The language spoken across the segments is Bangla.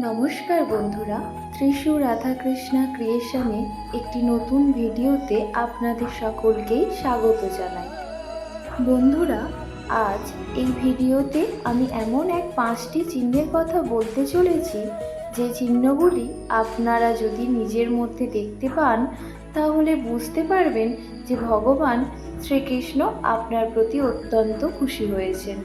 নমস্কার বন্ধুরা, ত্রিশূর রাধাকৃষ্ণা ক্রিয়েশনে একটি নতুন ভিডিওতে আপনাদের সকলকেই স্বাগত জানাই। বন্ধুরা, আজ এই ভিডিওতে আমি এমন এক 5টি চিহ্নের কথা বলতে চলেছি যে চিহ্নগুলি আপনারা যদি নিজের মধ্যে দেখতে পান তাহলে বুঝতে পারবেন যে ভগবান শ্রীকৃষ্ণ আপনার প্রতি অত্যন্ত খুশি হয়েছেন।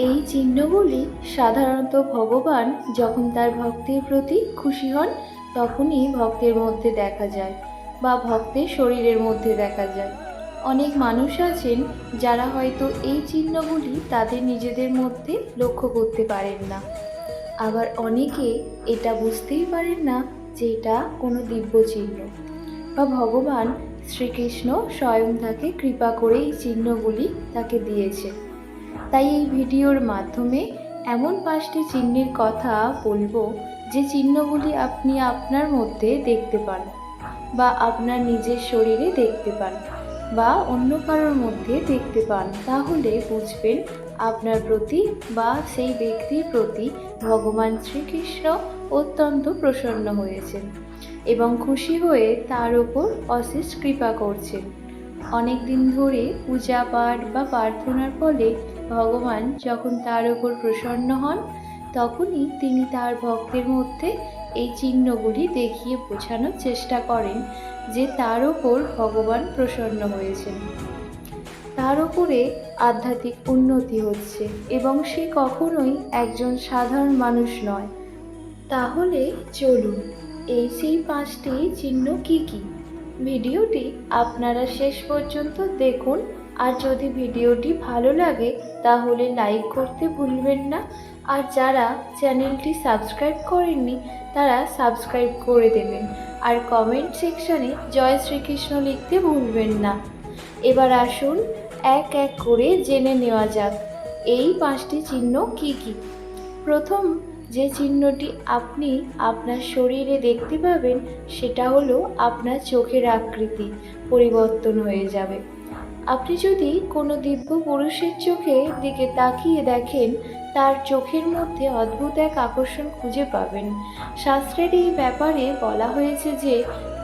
এই চিহ্নগুলি সাধারণত ভগবান যখন তার ভক্তের প্রতি খুশি হন তখনই ভক্তের মধ্যে দেখা যায় বা ভক্তের শরীরের মধ্যে দেখা যায়। অনেক মানুষ আছেন যারা হয়তো এই চিহ্নগুলি তাদের নিজেদের মধ্যে লক্ষ্য করতে পারেন না, আবার অনেকে এটা বুঝতেই পারেন না যে এটা কোনো দিব্য চিহ্ন বা ভগবান শ্রীকৃষ্ণ স্বয়ং তাকে কৃপা করে এই চিহ্নগুলি তাকে দিয়েছে। তাই এই ভিডিওর মাধ্যমে এমন 5টি চিহ্নের কথা বলবো যে চিহ্নগুলি আপনি আপনার মধ্যে দেখতে পান বা আপনার নিজের শরীরে দেখতে পান বা অন্য কারোর মধ্যে দেখতে পান, তাহলে বুঝবেন আপনার প্রতি বা সেই ব্যক্তির প্রতি ভগবান শ্রীকৃষ্ণ অত্যন্ত প্রসন্ন হয়েছেন এবং খুশি হয়ে তার ওপর অশেষ কৃপা করছেন। অনেক দিন ধরে পূজা পাঠ বা প্রার্থনার ফলে ভগবান যখন তার উপর প্রসন্ন হন তখনই তিনি তার ভক্তের মধ্যে এই চিহ্নগুলি দেখিয়ে বোঝানোর চেষ্টা করেন যে তার ওপর ভগবান প্রসন্ন হয়েছেন, তার উপরে আধ্যাত্মিক উন্নতি হচ্ছে এবং সে কখনোই একজন সাধারণ মানুষ নয়। তাহলে চলুন এই সেই 5টি চিহ্ন কি কি, ভিডিওটি আপনারা শেষ পর্যন্ত দেখুন। আর যদি ভিডিওটি ভালো লাগে তাহলে লাইক করতে ভুলবেন না, আর যারা চ্যানেলটি সাবস্ক্রাইব করেননি তারা সাবস্ক্রাইব করে দেবেন, আর কমেন্ট সেকশানে জয় শ্রীকৃষ্ণ লিখতে ভুলবেন না। এবার আসুন এক এক করে জেনে নেওয়া যাক এই 5টি চিহ্ন কি কি। প্রথম যে চিহ্নটি আপনি আপনার শরীরে দেখতে পাবেন সেটা হলো আপনার চোখের আকৃতি পরিবর্তন হয়ে যাবে। আপনি যদি কোনো দিব্য পুরুষের চোখের দিকে তাকিয়ে দেখেন তার চোখের মধ্যে অদ্ভুত এক আকর্ষণ খুঁজে পাবেন। শাস্ত্রের এই ব্যাপারে বলা হয়েছে যে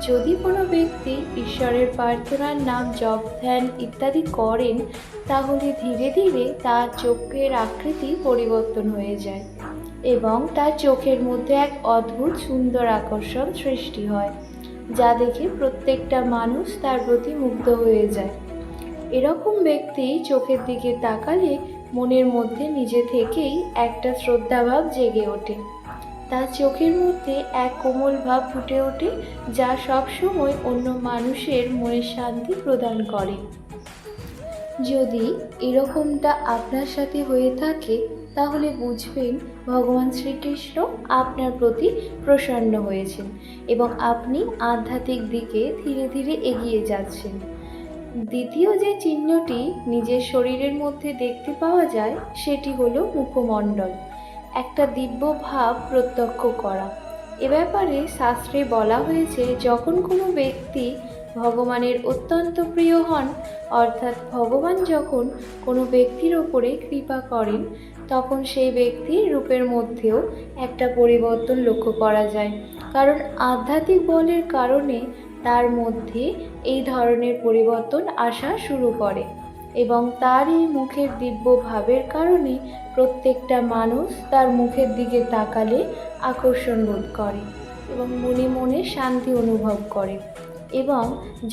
যদি কোনো ব্যক্তি ঈশ্বরের প্রার্থনার নাম জপ ধ্যান ইত্যাদি করেন তাহলে ধীরে ধীরে তার চোখের আকৃতি পরিবর্তন হয়ে যায় এবং তার চোখের মধ্যে এক অদ্ভুত সুন্দর আকর্ষণ সৃষ্টি হয়, যা দেখে প্রত্যেকটা মানুষ তার প্রতি মুগ্ধ হয়ে যায়। এরকম ব্যক্তি চোখের দিকে তাকালে মনের মধ্যে নিজে থেকেই একটা শ্রদ্ধাভাব জেগে ওঠে, তার চোখের মধ্যে এক কোমল ভাব ফুটে ওঠে যা সবসময় অন্য মানুষের মনে শান্তি প্রদান করে। যদি এরকমটা আপনার সাথে হয়ে থাকে তাহলে বুঝবেন ভগবান শ্রীকৃষ্ণ আপনার প্রতি প্রসন্ন হয়েছেন এবং আপনি আধ্যাত্মিক দিকে ধীরে ধীরে এগিয়ে যাচ্ছেন। দ্বিতীয় যে চিহ্নটি নিজের শরীরের মধ্যে দেখতে পাওয়া যায় সেটি হলো মুখমণ্ডল, একটা দিব্য ভাব প্রত্যক্ষ করা। এ ব্যাপারে শাস্ত্রে বলা হয়েছে যখন কোনো ব্যক্তি ভগবানের অত্যন্ত প্রিয় হন, অর্থাৎ ভগবান যখন কোনো ব্যক্তির ওপরে কৃপা করেন তখন সেই ব্যক্তির রূপের মধ্যেও একটা পরিবর্তন লক্ষ্য করা যায়, কারণ আধ্যাত্মিক বলের কারণে তার মধ্যে এই ধরনের পরিবর্তন আসা শুরু করে এবং তার এই মুখের দিব্য ভাবের কারণে প্রত্যেকটা মানুষ তার মুখের দিকে তাকালে আকর্ষণ বোধ করে এবং মনে মনে শান্তি অনুভব করে। এবং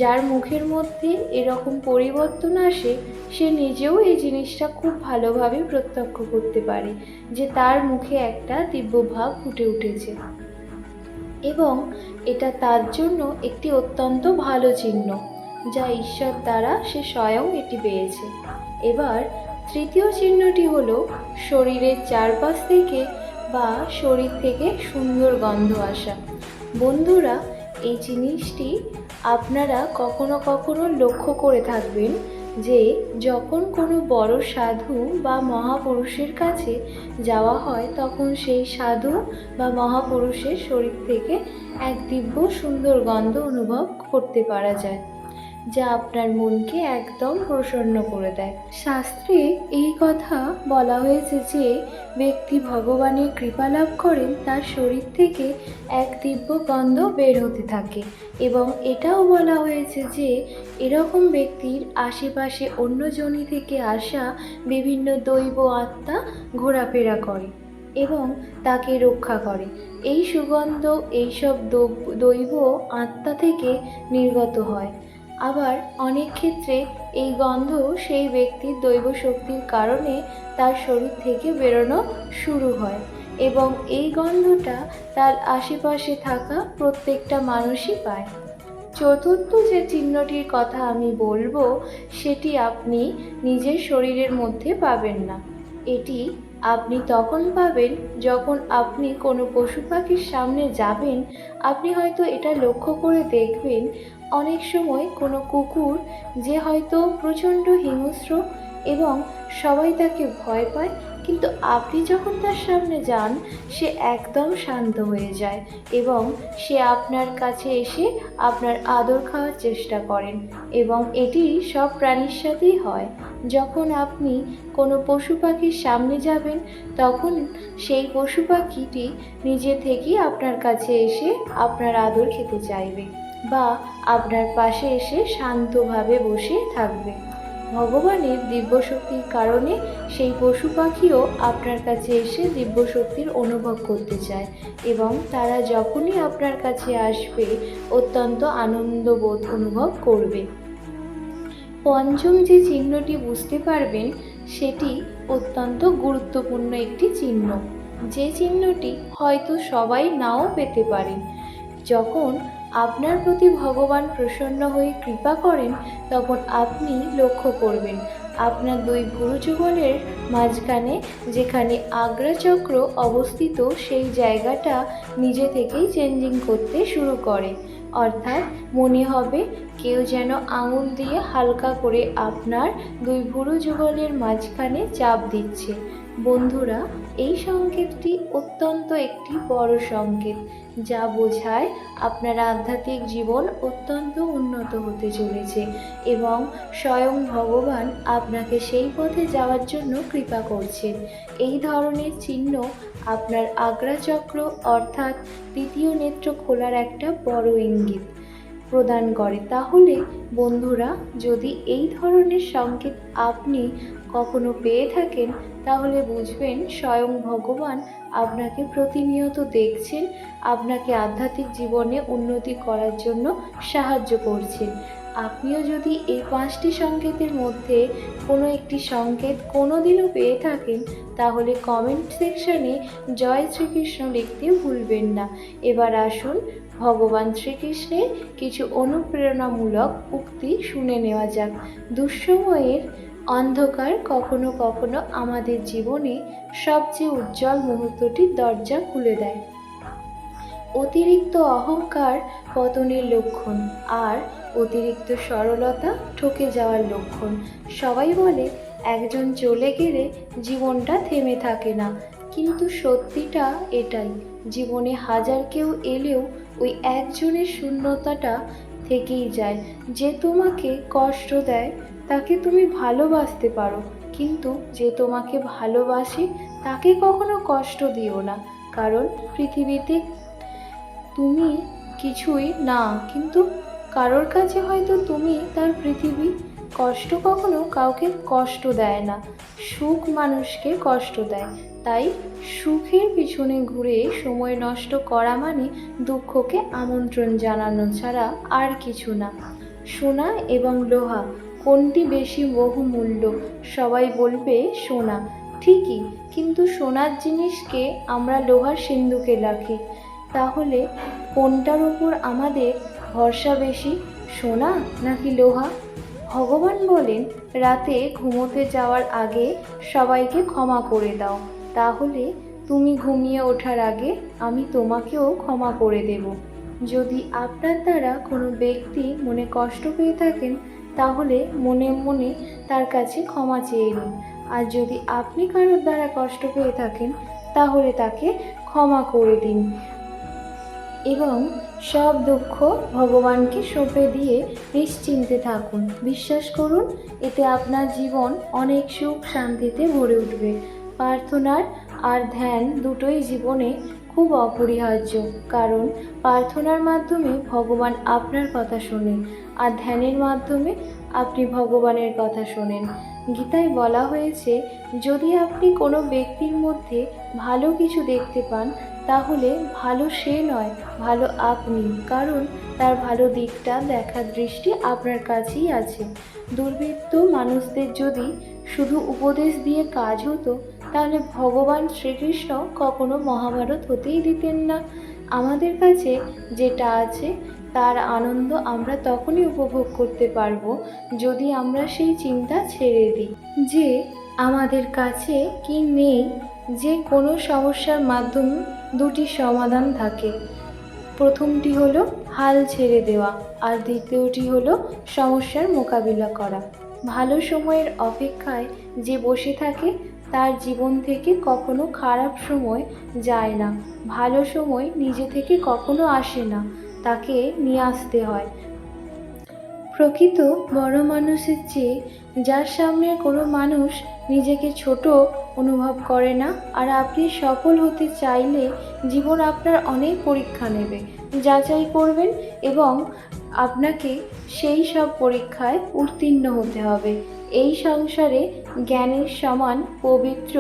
যার মুখের মধ্যে এরকম পরিবর্তন আসে সে নিজেও এই জিনিসটা খুব ভালোভাবে প্রত্যক্ষ করতে পারে যে তার মুখে একটা দিব্য ভাব ফুটে উঠেছে এবং এটা তার জন্য একটি অত্যন্ত ভালো চিহ্ন যা ঈশ্বর দ্বারা সে স্বয়ং এটি পেয়েছে। এবার তৃতীয় চিহ্নটি হলো শরীরের চারপাশ থেকে বা শরীর থেকে সুন্দর গন্ধ আসা। বন্ধুরা, এই জিনিসটি আপনারা কখনো কখনো লক্ষ্য করে থাকবেন যে যখন কোনো বড় সাধু বা মহাপুরুষের কাছে যাওয়া হয় তখন সেই সাধু বা মহাপুরুষের শরীর থেকে এক দিব্য সুন্দর গন্ধ অনুভব করতে পারা যায়। যা আপনার মনকে একদম প্রসন্ন করে দেয়। শাস্ত্রে এই কথা বলা হয়েছে যে ব্যক্তি ভগবানের কৃপা লাভ করেন তার শরীর থেকে এক দিব্য গন্ধ বের হতে থাকে, এবং এটাও বলা হয়েছে যে এরকম ব্যক্তির আশেপাশে অন্য যোনি থেকে আসা বিভিন্ন দৈব আত্মা ঘোরাফেরা করে এবং তাকে রক্ষা করে। এই সুগন্ধ এইসব দৈব আত্মা থেকে নির্গত হয়। আবার অনেক ক্ষেত্রে এই গন্ধ সেই ব্যক্তির দৈব শক্তির কারণে তার শরীর থেকে বেরোনো শুরু হয়, এবং এই গন্ধটা তার আশেপাশে থাকা প্রত্যেকটা মানুষই পায়। চতুর্থ যে চিহ্নটির কথা আমি বলবো সেটি আপনি নিজের শরীরের মধ্যে পাবেন না। এটি আপনি তখন পাবেন যখন আপনি কোনো পশু পাখির সামনে যাবেন। আপনি হয়তো এটা লক্ষ্য করে দেখবেন, অনেক সময় কোনো কুকুর যে হয়তো প্রচণ্ড হিংস্র এবং সবাই তাকে ভয় পায়, কিন্তু আপনি যখন তার সামনে যান সে একদম শান্ত হয়ে যায় এবং সে আপনার কাছে এসে আপনার আদর খাওয়ার চেষ্টা করেন। এবং এটি সব প্রাণীর সাথেই হয়। যখন আপনি কোনো পশু পাখির সামনে যাবেন তখন সেই পশু পাখিটি নিজে থেকেই আপনার কাছে এসে আপনার আদর খেতে চাইবে বা আপনার পাশে এসে শান্তভাবে বসে থাকবে। ভগবানের দিব্যশক্তির কারণে সেই পশু পাখিও আপনার কাছে এসে দিব্যশক্তির অনুভব করতে চায়, এবং তারা যখনই আপনার কাছে আসবে অত্যন্ত আনন্দবোধ অনুভব করবে। পঞ্চম যে চিহ্নটি বুঝতে পারবেন সেটি অত্যন্ত গুরুত্বপূর্ণ একটি চিহ্ন, যে চিহ্নটি হয়তো সবাই নাও পেতে পারেন। যখন আপনার প্রতি ভগবান প্রসন্ন হয়ে কৃপা করেন তখন আপনি লক্ষ্য করবেন আপনার দুই ভুরুযুগলের মাঝখানে যেখানে আগ্রাচক্র অবস্থিত সেই জায়গাটা নিজে থেকেই চেঞ্জিং করতে শুরু করে। অর্থাৎ মনে হবে কেউ যেন আঙুল দিয়ে হালকা করে আপনার দুই ভুরুযুগলের মাঝখানে চাপ দিচ্ছে। বন্ধুরা, এই সংকেতটি অত্যন্ত একটি বড় সংকেত, যা বোঝায় আপনার আধ্যাত্মিক জীবন অত্যন্ত উন্নত হতে চলেছে এবং স্বয়ং ভগবান আপনাকে সেই পথে যাওয়ার জন্য কৃপা করছেন। এই ধরনের চিহ্ন আপনার আগ্রাচক্র অর্থাৎ তৃতীয় নেত্র খোলার একটা বড় ইঙ্গিত প্রদান করে। তাহলে বন্ধুরা, যদি এই ধরনের সংকেত আপনি কখনো পেয়ে থাকেন তাহলে বুঝবেন স্বয়ং ভগবান আপনাকে প্রতিনিয়ত দেখছেন, আপনাকে আধ্যাত্মিক জীবনে উন্নতি করার জন্য সাহায্য করছেন। আপনিও যদি এই 5টি সংকেতের মধ্যে কোনো একটি সংকেত কোনোদিনও পেয়ে থাকেন তাহলে কমেন্ট সেকশনে জয় শ্রীকৃষ্ণ লিখতে ভুলবেন না। এবার আসুন ভগবান শ্রীকৃষ্ণের কিছু অনুপ্রেরণামূলক উক্তি শুনে নেওয়া যাক। দুঃসময়ের অন্ধকার কখনো কখনো আমাদের জীবনে সবচেয়ে উজ্জ্বল মুহূর্তটির দরজা খুলে দেয়। অতিরিক্ত অহংকার পতনের লক্ষণ, আর অতিরিক্ত সরলতা ঠকে যাওয়ার লক্ষণ। সবাই বলে একজন চলে গেলে জীবনটা থেমে থাকে না, কিন্তু সত্যিটা এটাই, জীবনে হাজার কেউ এলেও ওই একজনের শূন্যতাটা থেকেই যায়। যে তোমাকে কষ্ট দেয় তাকে তুমি ভালোবাসতে পারো, কিন্তু যে তোমাকে ভালোবাসে তাকে কখনো কষ্ট দিও না। কারণ পৃথিবীতে তুমি কিছুই না, কিন্তু কারোর কাছে হয়তো তুমি তার পৃথিবী। কষ্ট কখনো কাউকে কষ্ট দেয় না, সুখ মানুষকে কষ্ট দেয়। তাই সুখের পিছনে ঘুরে সময় নষ্ট করা মানে দুঃখকে আমন্ত্রণ জানানো ছাড়া আর কিছু না। সোনা এবং লোহা কোনটি বেশি বহুমূল্য? সবাই বলবে সোনা, ঠিকই, কিন্তু সোনার জিনিসকে আমরা লোহার সিন্ধুকে রাখি। তাহলে কোনটার উপর আমাদের ভরসা বেশি, সোনা নাকি লোহা? ভগবান বলেন রাতে ঘুমোতে যাওয়ার আগে সবাইকে ক্ষমা করে দাও, তাহলে তুমি ঘুমিয়ে ওঠার আগে আমি তোমাকেও ক্ষমা করে দেব। যদি আপনার দ্বারা কোনো ব্যক্তি মনে কষ্ট পেয়ে থাকেন তাহলে মনে মনে তার কাছে ক্ষমা চেয়ে নিন, আর যদি আপনি কারোর দ্বারা কষ্ট পেয়ে থাকেন তাহলে তাকে ক্ষমা করে দিন। এবং সব দুঃখ ভগবানকে সঁপে দিয়ে নিশ্চিন্তে থাকুন। বিশ্বাস করুন, এতে আপনার জীবন অনেক সুখ শান্তিতে ভরে উঠবে। প্রার্থনার আর ধ্যান দুটোই জীবনে খুব অপরিহার্য, কারণ প্রার্থনার মাধ্যমে ভগবান আপনার কথা শোনেন আর ধ্যানের মাধ্যমে আপনি ভগবানের কথা শোনেন। গীতায় বলা হয়েছে, যদি আপনি কোনো ব্যক্তির মধ্যে ভালো কিছু দেখতে পান, তাহলে ভালো সে নয়, ভালো আপনি, কারণ তার ভালো দিকটা দেখার দৃষ্টি আপনার কাছেই আছে। দুর্বৃত্ত মানুষদের যদি শুধু উপদেশ দিয়ে কাজ হতো, তাহলে ভগবান শ্রীকৃষ্ণ কখনো মহাভারত হতেই দিতেন না। আমাদের কাছে যেটা আছে তার আনন্দ আমরা তখনই উপভোগ করতে পারবো যদি আমরা সেই চিন্তা ছেড়ে দিই যে আমাদের কাছে কি নেই। যে কোনো সমস্যার মাধ্যমে দুটি সমাধান থাকে। প্রথমটি হলো হাল ছেড়ে দেওয়া, আর দ্বিতীয়টি হলো সমস্যার মোকাবিলা করা। ভালো সময়ের অপেক্ষায় যে বসে থাকে তার জীবন থেকে কখনো খারাপ সময় যায় না। ভালো সময় নিজে থেকে কখনো আসে না, তাকে নিয়ে আসতে হয়। প্রকৃত বড় মানুষের চেয়ে যার সামনে কোনো মানুষ নিজেকে ছোট অনুভব করে না। আর আপনি সফল হতে চাইলে জীবন আপনার অনেক পরীক্ষা নেবে, যাচাই করবেন, এবং আপনাকে সেই সব পরীক্ষায় উত্তীর্ণ হতে হবে। এই সংসারে জ্ঞানের সমান পবিত্র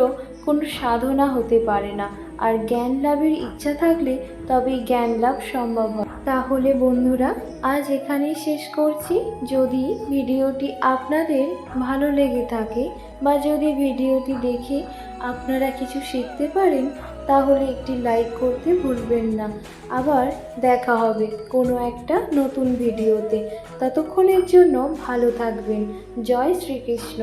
কোনো সাধনা হতে পারে না, আর জ্ঞান লাভের ইচ্ছা থাকলে তবেই জ্ঞান লাভ সম্ভব হয়। তাহলে বন্ধুরা, আজ এখানেই শেষ করছি। যদি ভিডিওটি আপনাদের ভালো লেগে থাকে বা যদি ভিডিওটি দেখে আপনারা কিছু শিখতে পারেন, তাহলে একটি লাইক করতে ভুলবেন না। আবার দেখা হবে কোনো একটা নতুন ভিডিওতে। ততক্ষণের জন্য ভালো থাকবেন। জয় শ্রীকৃষ্ণ।